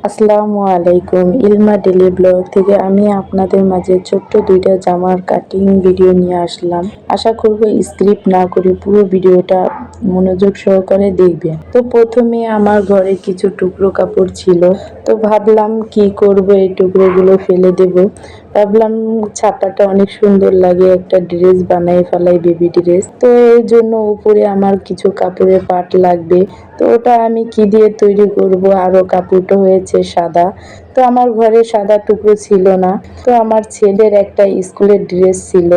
আসসালামু আলাইকুম। ইলমা daily blog থেকে আমি আপনাদের মাঝে ছোট্ট দুইটা জামার কাটিং ভিডিও নিয়ে আসলাম। আশা করব স্ক্রিপ্ট না করে পুরো ভিডিওটা মনোযোগ সহকারে দেখবেন। তো প্রথমে আমার ঘরে কিছু টুকরো কাপড় ছিল, তো ভাবলাম কি করব, এই টুকরোগুলো ফেলে দেব। ভাবলাম ছাপাটা অনেক সুন্দর লাগে, একটা ড্রেস বানাই ফেলাই, বেবি ড্রেস। তো এর জন্য উপরে আমার কিছু কাপড়ের পাট লাগবে। তো ওটা আমি কি দিয়ে তৈরি করব, আরও কাপড়টা হয়েছে সাদা। তো আমার ঘরে সাদা টুকরো ছিল না, তো আমার ছেলের একটা স্কুলের ড্রেস ছিল।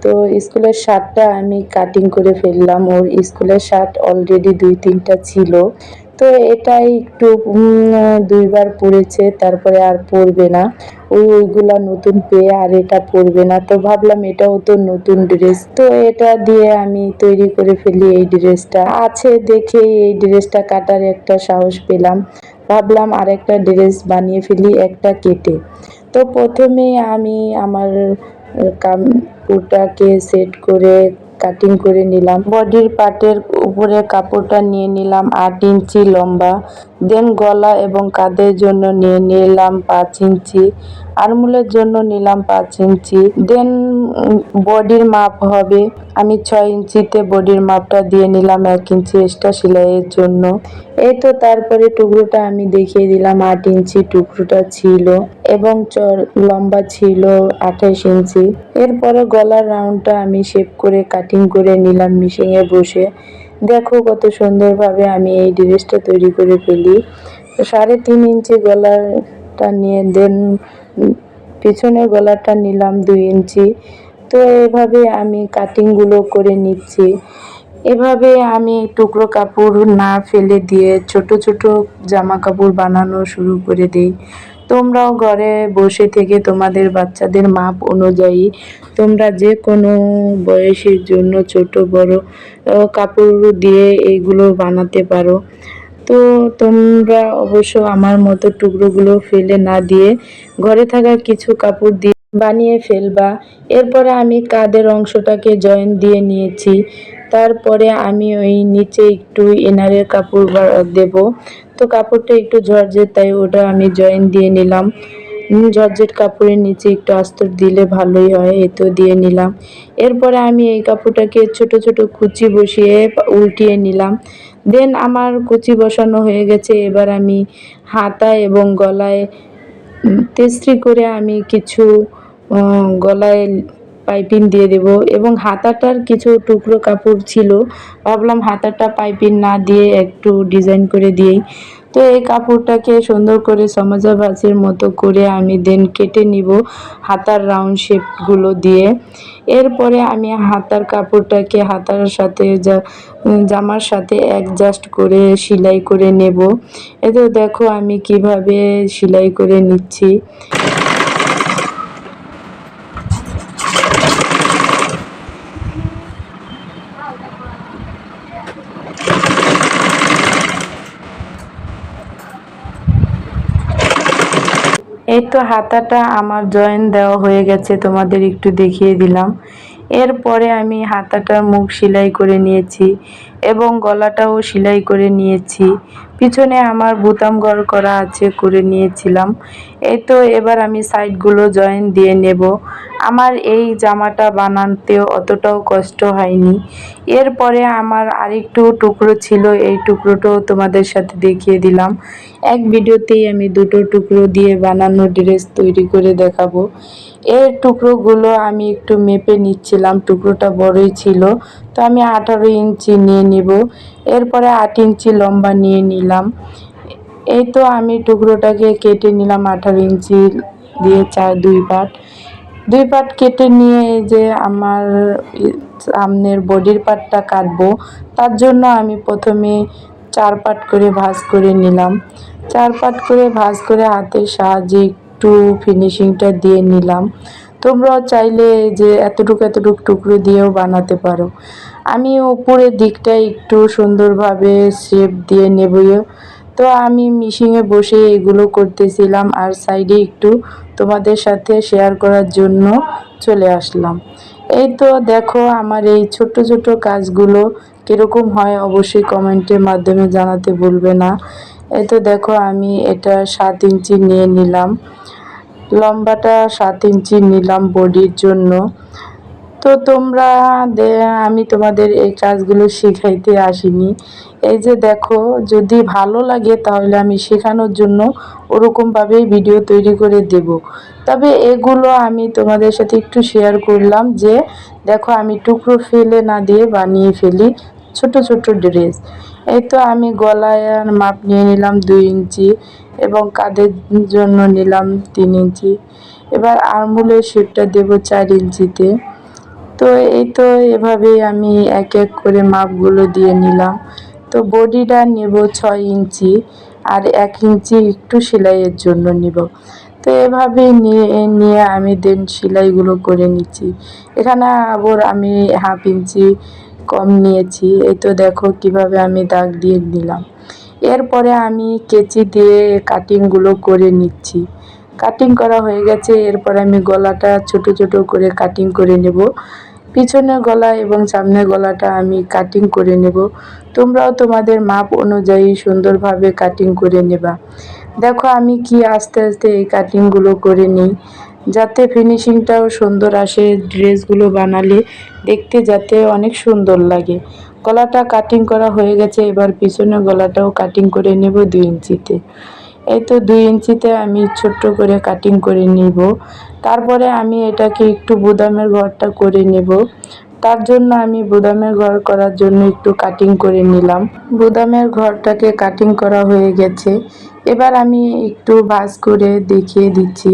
তো স্কুলের শার্টটা আমি কাটিং করে ফেললাম, ওর স্কুলের শার্ট অলরেডি 2-3টা ছিল। তো এটাই একটু দুইবার পরেছে, তারপরে আর পরবে না। ওইগুলা নতুন পেয়ে আর এটা পরবে না। তো ভাবলাম এটাও তো নতুন ড্রেস, তো এটা দিয়ে আমি তৈরি করে ফেলি। এই ড্রেসটা আছে দেখে এই ড্রেসটা কাটার একটা সাহস পেলাম। ভাবলাম আর একটা ড্রেস বানিয়ে ফেলি একটা কেটে। তো প্রথমে আমি আমার কাপড়টাকে সেট করে কাটিং করে নিলাম। বডির পার্টের উপরে কাপড়টা নিয়ে নিলাম 8 ইঞ্চি লম্বা। দেন গলা এবং কাঁধের জন্য নিয়ে নিলাম 5 ইঞ্চি। আরমোলের জন্য নিলাম 5 ইঞ্চি। দেন বডির মাপ হবে, আমি 6 ইঞ্চিতে বডির মাপটা দিয়ে নিলাম 1 ইঞ্চি এক্সট্রা সেলাইয়ের জন্য। এই তো তারপরে টুকরোটা আমি দেখিয়ে দিলাম। 8 ইঞ্চি টুকরোটা ছিল এবং লম্বা ছিল 28 ইঞ্চি। এরপরে গলার রাউন্ডটা আমি শেপ করে কাটিং করে নিলাম মেশিনে বসে। দেখো কত সুন্দরভাবে আমি এই ড্রেসটা তৈরি করে ফেলি। 3.5 ইঞ্চি গলাটা নিয়ে দেন পিছনের গলাটা নিলাম 2 ইঞ্চি। তো এভাবে আমি কাটিংগুলো করে নিচ্ছি। এভাবে আমি টুকরো কাপড় না ফেলে দিয়ে ছোট ছোট জামা কাপড় বানানো শুরু করে দিই। তোমরাও ঘরে বসে থেকে তোমাদের বাচ্চাদের মাপ অনুযায়ী তোমরা যে কোনো বয়সের জন্য ছোট বড় কাপড় দিয়ে এইগুলো বানাতে পারো। তো তোমরা অবশ্য আমার মতো টুকরোগুলো ফেলে না দিয়ে ঘরে থাকা কিছু কাপড় দিয়ে বানিয়ে ফেলবা। এরপরে আমি কাঁধের অংশটাকে জয়েন দিয়ে নিয়েছি। তারপরে আমি ওই নিচে একটু ইনারের কাপড় দেব। তো কাপড়টা একটু জর্জেট, তাই ওটা আমি জয়েন দিয়ে নিলাম। জর্জেট কাপড়ের নিচে একটু আস্তর দিলে ভালোই হয়, এই তো দিয়ে নিলাম। এরপরে আমি এই কাপড়টাকে ছোট ছোট কুচি বসিয়ে উল্টিয়ে নিলাম। দেন আমার কুচি বসানো হয়ে গেছে। এবার আমি হাতা এবং গলায় তেস্ত্রি করে আমি কিছু গলায় পাইপিং দিয়ে দেব। এবং হাতাটার কিছু টুকরো কাপড় ছিল, ভাবলাম হাতাটা পাইপিং না দিয়ে একটু ডিজাইন করে দিই। তো এই কাপড়টাকে সুন্দর করে সমজা ভাঁজের মতো করে আমি দেন কেটে নিব হাতার রাউন্ড শেপগুলো দিয়ে। এরপরে আমি হাতার কাপড়টাকে হাতার সাথে জামার সাথে অ্যাডজাস্ট করে সেলাই করে নেব। এই তো দেখো আমি কিভাবে সেলাই করে নিচ্ছি। এই তো হাতাটা আমার জয়েন দেওয়া হয়ে গেছে, তোমাদের একটু দেখিয়ে দিলাম। এরপরে আমি হাতাটার মুখ সেলাই করে নিয়েছি এবং গলাটাও সেলাই করে নিয়েছি। পিছনে আমার বোতাম ঘর করা আছে, করে নিয়েছিলাম। এই তো এবার আমি সাইডগুলো জয়েন দিয়ে নেব। আমার এই জামাটা বানাতে অতটাও কষ্ট হয়নি। এরপরে আমার আরেকটু টুকরো ছিল, এই টুকরোটাও তোমাদের সাথে দেখিয়ে দিলাম। এক ভিডিওতেই আমি দুটো টুকরো দিয়ে বানানো ড্রেস তৈরি করে দেখাবো। এর টুকরোগুলো আমি একটু মেপে নিচ্ছিলাম, টুকরোটা বড়ই ছিল, তো আমি 18 ইঞ্চি নিয়ে নিব। এরপরে 8 ইঞ্চি লম্বা নিয়ে নিলাম। এই তো আমি টুকরোটাকে কেটে নিলাম 18 ইঞ্চি দিয়ে 2 পার্ট কেটে নিয়ে যে আমার সামনের বডির পার্টটা কাটবো, তার জন্য আমি প্রথমে 4 পার্ট করে ভাঁজ করে নিলাম। 4 পার্ট করে ভাঁজ করে হাতের সাহায্যে একটু ফিনিশিংটা দিয়ে নিলাম। তোমরাও চাইলে যে এতটুকু টুকরো দিয়েও বানাতে পারো। আমি উপরের দিকটা একটু সুন্দরভাবে শেপ দিয়ে নেব। তো আমি মেশিনে বসে এগুলো করতেছিলাম আর সাইডে একটু তোমাদের সাথে শেয়ার করার জন্য চলে আসলাম। এই তো দেখো আমার এই ছোট ছোট কাজগুলো কীরকম হয় অবশ্যই কমেন্টের মাধ্যমে জানাতে ভুলবে না। এই তো দেখো আমি এটা 7 ইঞ্চি নিয়ে নিলাম, লম্বাটা 7 ইঞ্চি নিলাম বডির জন্য। তো তোমরা আমি তোমাদের এই কাজগুলো শেখাইতে আসিনি। এই যে দেখো, যদি ভালো লাগে তাহলে আমি শেখানোর জন্য ওরকমভাবেই ভিডিও তৈরি করে দেব। তবে এগুলো আমি তোমাদের সাথে একটু শেয়ার করলাম যে দেখো আমি টুকরো ফেলে না দিয়ে বানিয়ে ফেলি ছোট ছোট ড্রেস। এই তো আমি গলায় মাপ নিয়ে নিলাম 2 ইঞ্চি এবং কাঁধের জন্য নিলাম 3 ইঞ্চি। এবার আরমোলের শেপটা দেব 4 ইঞ্চিতে। তো এই তো এভাবেই আমি এক এক করে মাপগুলো দিয়ে নিলাম। তো বডিটা নেব 6 ইঞ্চি আর 1 ইঞ্চি একটু সেলাইয়ের জন্য নিব। তো এভাবে নিয়ে আমি দেন সেলাইগুলো করে নিচ্ছি। এখানে আবার আমি হাফ ইঞ্চি কম নিয়েছি। এই তো দেখো কিভাবে আমি দাগ দিয়ে নিলাম। এরপরে আমি কেচি দিয়ে কাটিংগুলো করে নিচ্ছি। কাটিং করা হয়ে গেছে, এরপরে আমি গলাটা ছোট ছোট করে কাটিং করে নেব। পিছনের গলা এবং সামনের গলাটা আমি কাটিং করে নেব। তোমরাও তোমাদের মাপ অনুযায়ী সুন্দরভাবে কাটিং করে নেবা। দেখো আমি কি আস্তে আস্তে এই কাটিংগুলো করে নিই, যাতে ফিনিশিংটাও সুন্দর আসে, ড্রেসগুলো বানালে দেখতে যাতে অনেক সুন্দর লাগে। গলাটা কাটিং করা হয়ে গেছে, এবার পিছনের গলাটাও কাটিং করে নেব 2 ইঞ্চিতে। এই তো 2 ইঞ্চিতে আমি ছোট্ট করে কাটিং করে নিব। তারপরে আমি এটাকে একটু বোতামের ঘরটা করে নেব। তার জন্য আমি বোতামের ঘর করার জন্য একটু কাটিং করে নিলাম। বোতামের ঘরটাকে কাটিং করা হয়ে গেছে, এবার আমি একটু ভাঁজ করে দেখিয়ে দিচ্ছি।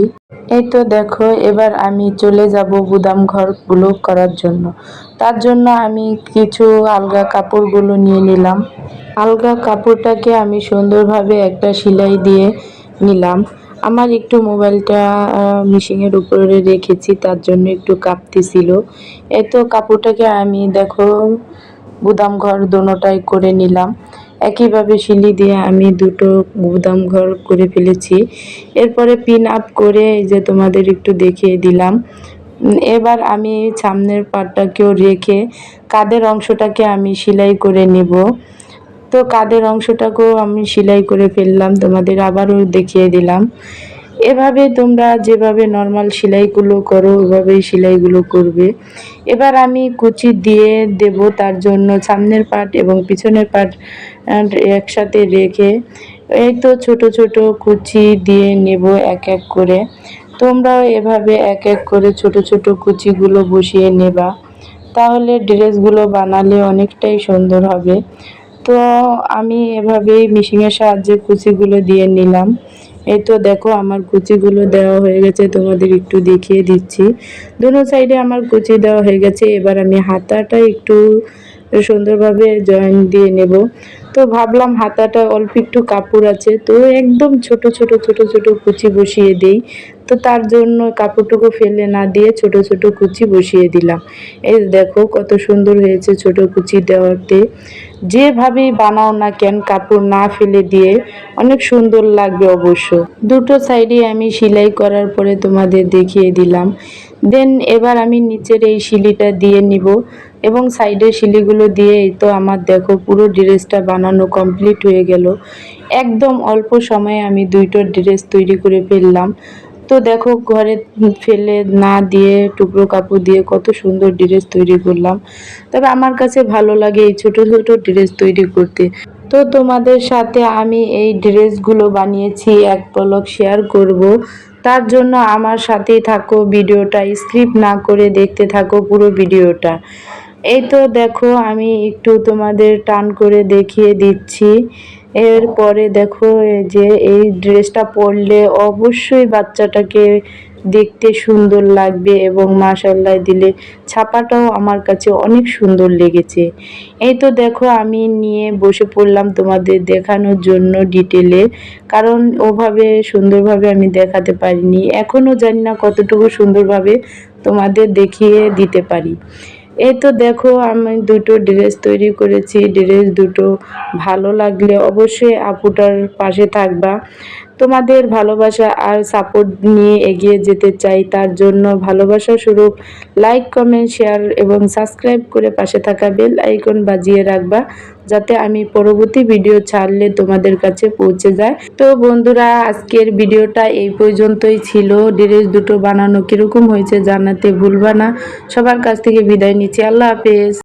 এই তো দেখো, এবার আমি চলে যাব বোতাম ঘরগুলো করার জন্য। তার জন্য আমি কিছু আলগা কাপড়গুলো নিয়ে নিলাম। আলগা কাপড়টাকে আমি সুন্দরভাবে একটা সেলাই দিয়ে নিলাম। আমার একটু মোবাইলটা মেশিনের উপরে রেখেছি, তার জন্য একটু কাঁপতেছিল। এই তো কাপড়টাকে আমি দেখো গুদাম ঘর দোনোটাই করে নিলাম। একইভাবে সিলি দিয়ে আমি দুটো গুদাম ঘর করে ফেলেছি। এরপরে পিন আপ করে এই যে তোমাদের একটু দেখিয়ে দিলাম। এবার আমি সামনের পাটটাকেও রেখে কাঁধের অংশটাকে আমি সেলাই করে নেব। তো কাঁধের অংশটাকেও আমি সেলাই করে ফেললাম, তোমাদের আবারও দেখিয়ে দিলাম। এভাবে তোমরা যেভাবে নর্মাল সেলাইগুলো করো ওইভাবেই সেলাইগুলো করবে। এবার আমি কুচি দিয়ে দেব, তার জন্য সামনের পাট এবং পিছনের পাট একসাথে রেখে এই তো ছোট ছোট কুচি দিয়ে নেব এক এক করে। তোমরাও এভাবে এক এক করে ছোট ছোট কুচিগুলো বসিয়ে নেবা, তাহলে ড্রেসগুলো বানালে অনেকটাই সুন্দর হবে। তো আমি এভাবেই মেশিনের সাহায্যে কুচিগুলো দিয়ে নিলাম। এই তো দেখো আমার কুচিগুলো দেওয়া হয়ে গেছে, তোমাদের একটু দেখিয়ে দিচ্ছি। দোনো সাইডে আমার কুচি দেওয়া হয়ে গেছে, এবার আমি হাতাটা একটু সুন্দরভাবে জয়েন দিয়ে নেব। তো ভাবলাম হাতাটা অল্প একটু কাপড় আছে, তো একদম ছোট ছোট ছোট ছোট কুচি বসিয়ে দেই। তো তার জন্য কাপড়টুকু ফেলে না দিয়ে ছোট ছোট কুচি বসিয়ে দিলাম। এই দেখো কত সুন্দর হয়েছে ছোট কুচি দেওয়াতে। যেভাবেই বানাও না কেন কাপড় না ফেলে দিয়ে অনেক সুন্দর লাগবে অবশ্য। দুটো সাইডে আমি সেলাই করার পরে তোমাদের দেখিয়ে দিলাম। দেন এবার আমি নিচের এই সিলিটা দিয়ে নিব এবং সাইডের সিলিগুলো দিয়ে এই তো আমার দেখো পুরো ড্রেসটা বানানো কমপ্লিট হয়ে গেল। একদম অল্প সময়ে আমি দুইটো ড্রেস তৈরি করে ফেললাম। তো দেখো ঘরে ফেলে না দিয়ে টুকরো কাপড় দিয়ে কত সুন্দর ড্রেস তৈরি করলাম। তবে আমার কাছে ভালো লাগে এই ছোট ছোট ড্রেস তৈরি করতে। তো তোমাদের সাথে আমি এই ড্রেসগুলো বানিয়েছি এক পলক শেয়ার করব। তার জন্য আমার সাথেই থাকো, ভিডিওটা স্কিপ না করে দেখতে থাকো পুরো ভিডিওটা। এই তো দেখো আমি একটু তোমাদের টান করে দেখিয়ে দিচ্ছি। এরপরে দেখো যে এই ড্রেসটা পরলে অবশ্যই বাচ্চাটাকে দেখতে সুন্দর লাগবে এবং মাশাআল্লাহ দিলে ছাপাটাও আমার কাছে অনেক সুন্দর লেগেছে। এই তো দেখো আমি নিয়ে বসে পড়লাম তোমাদের দেখানোর জন্য ডিটেলে, কারণ ওভাবে সুন্দরভাবে আমি দেখাতে পারিনি, এখনও জানি না কতটুকু সুন্দরভাবে তোমাদের দেখিয়ে দিতে পারি। এই তো দেখো আমি দুটো ড্রেস তৈরি করেছি। ড্রেস দুটো ভালো লাগলে অবশ্যই আপুটার পাশে থাকবা। তোমাদের ভালোবাসা আর সাপোর্ট নিয়ে এগিয়ে যেতে চাই, তার জন্য ভালোবাসা স্বরূপ লাইক কমেন্ট শেয়ার এবং সাবস্ক্রাইব করে পাশে থাকা বেল আইকন বাজিয়ে রাখবা। যাতে আমি পরবর্তী ভিডিও ছাড়লে তোমাদের কাছে পৌঁছে যায়। তো বন্ধুরা, আজকের ভিডিওটা এই পর্যন্তই ছিল। ড্রেস দুটো বানানো কিরকম হয়েছে জানাতে ভুলবা না। সবার কাছ থেকে বিদায় নিচ্ছি। আল্লাহ হাফেজ।